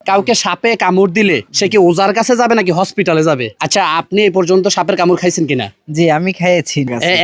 কাউকে সাপে কামড় দিলে সে কি ওজার কাছে যাবে নাকি হসপিটালে যাবে? আচ্ছা, আপনি এই পর্যন্ত সাপের কামড় খাইছেন কিনা? জি আমি খেয়েছি।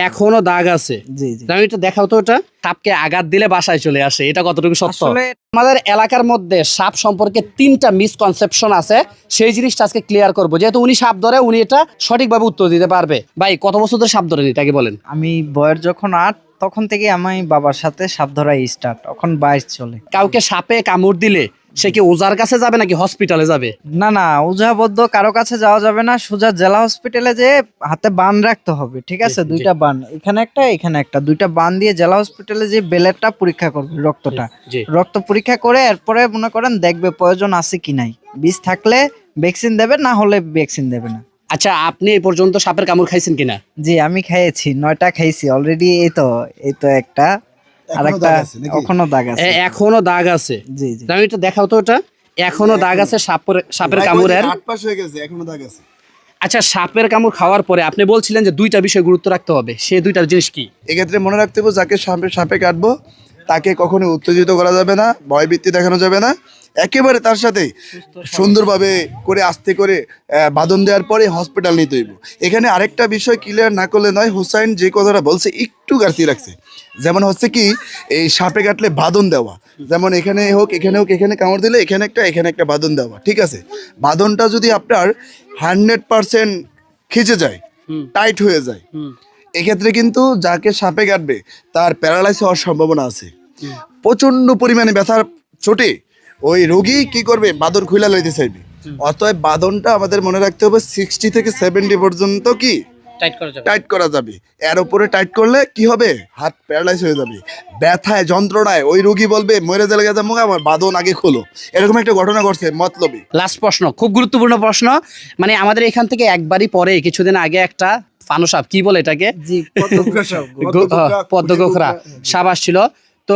এখনো দাগ আছে? জি জি। আমি এটা দেখাও তো, ওটা সাপকে আঘাত দিলে বাসায় চলে আসে, এটা কতটুকু সত্য? আসলে আমাদের এলাকার মধ্যে সাপ সম্পর্কে 3টা মিসকনসেপশন আছে, সেই জিনিসটা আজকে ক্লিয়ার করবো। যেহেতু উনি সাপ ধরে, উনি এটা সঠিকভাবে উত্তর দিতে পারবে। ভাই, কত বছর ধরে সাপ ধরেন এটাকে বলেন? আমি বয়স যখন 8 তখন থেকে আমি বাবার সাথে সাপ ধরাই স্টার্ট, এখন 22 চলে। কাউকে সাপে কামড় দিলে সে কি ওজার কাছে যাবে নাকি হসপিটালে যাবে? না না, ওঝাবদ্ধ কারো কাছে যাওয়া যাবে না, সোজা জেলা হসপিটালে যে হাতে বান রাখতে হবে, ঠিক আছে? জি, জি। 2টা বান, এখানে একটা এখানে একটা, 2টা বান দিয়ে জেলা হসপিটালে যে বেলেটটা পরীক্ষা করবে, রক্তটা জি। রক্ত পরীক্ষা করে এরপরে মনে করেন দেখবে প্রয়োজন আছে কি নাই, বিষ থাকলে ভ্যাকসিন দেবে, না হলে ভ্যাকসিন দেবে না। আচ্ছা, আপনি এই পর্যন্ত সাপের কামড় খাইছেন কিনা? জি আমি খেয়েছি, 9টা খাইছি অলরেডি। এই তো একটা, আর একটা এখনো দাগ আছে। এখনো দাগ আছে? জি জি। আমি এটা দেখাও তো, ওটা এখনো দাগ আছে সাপের কামড়ের? 8 মাস হয়ে গেছে, এখনো দাগ আছে। আচ্ছা, সাপের কামড় খাওয়ার পরে আপনি বলছিলেন যে 2টা বিষয় গুরুত্ব রাখতে হবে, সেই 2টা জিনিস কি? এক্ষেত্রে মনে রাখতে হবে, যাকে সাপে কাটবো তাকে কখনো উত্তেজিত করা যাবে না, ভয়ভীতি দেখানো যাবে না। একেবারে তার সাথে সুন্দরভাবে করে আস্তে করে বাঁধন দেওয়ার পরে হসপিটাল নিতে হইব। এখানে আরেকটা বিষয় ক্লিয়ার না করলে নয়, হুসাইন যে কথাটা বলছে একটু ঘাটতি রাখছে। যেমন হচ্ছে কি, এই সাপে কাটলে বাঁধন দেওয়া, যেমন এখানে হোক এখানে হোক, এখানে কামড় দিলে এখানে একটা বাঁধন দেওয়া, ঠিক আছে? বাঁধনটা যদি আপনার 100% খিচে যায়, টাইট হয়ে যায়, এক্ষেত্রে কিন্তু যাকে সাপে কাটবে তার প্যারালাইস হওয়ার সম্ভাবনা আছে। প্রচন্ড পরিমাণে ব্যথার চোটে ওই রোগী কি করবে, বাঁধন খুইলা লইতে চাইবে। অতএব বাঁধনটা আমাদের মনে রাখতে হবে 60 থেকে 70 পর্যন্ত কি টাইট করা যাবে। এর উপরে টাইট করলে কি হবে, হাত প্যারালাইজ হয়ে যাবে, ব্যথায় যন্ত্রণায় ওই রোগী বলবে মরে গেলে গেছে মুখ, আমার বাঁধন আগে খোলো। এরকম একটা ঘটনা ঘটছে মতলবে। লাস্ট প্রশ্ন, খুব গুরুত্বপূর্ণ প্রশ্ন। মানে আমাদের এখান থেকে একবারই পরে কিছুদিন আগে একটা ফানো সাপ, কি বলে এটাকে, জি পদ্মগোখরা সাপ আসছিল। তো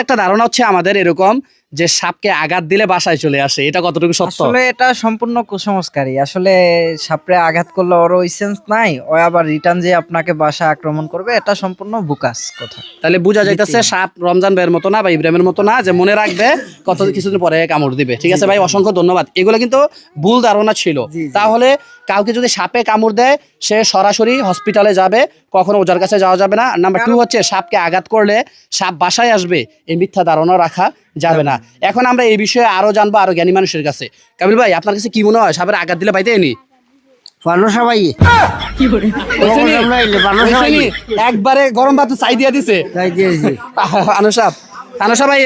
একটা ধারণা হচ্ছে আমাদের এরকম যে সাপকে আঘাত দিলে বাসায় চলে আসে, এটা কতটুকু সত্য? আসলে এটা সম্পূর্ণ কুসংস্কারী। আসলে সাপরে আঘাত করলে ওর ওই সেন্স নাই, ও আবার রিটার্ন যে আপনাকে বাসা আক্রমণ করবে, এটা সম্পূর্ণ বুকাস কথা। তাহলে বোঝা যাইতেছে সাপ রমজান ভাইয়ের মতো না বা ইব্রাহিমের মতো না যে মনে রাখবে কিছুদিন পরে কামড় দিবে। ঠিক আছে ভাই, অসংখ্য ধন্যবাদ। এগুলো কিন্তু ভুল ধারণা ছিল। তাহলে কাউকে যদি সাপে কামড় দেয় সে সরাসরি হসপিটালে যাবে, কখনো ওজার কাছে যাওয়া যাবে না। নাম্বার 2 হচ্ছে সাপকে আঘাত করলে সাপ বাসায় আসবে, এই মিথ্যা ধারণা রাখা যাবে না। এখন আমরা এই বিষয়ে আরো জানবো আরো জ্ঞানী মানুষের কাছে। কাবিল ভাই, আপনার কাছে কি মনে হয় সাপের আঘাত দিলে পাইতে নি? একবারে গরম ভাত চাই দিয়া দিছে আনুসাপ ভাই।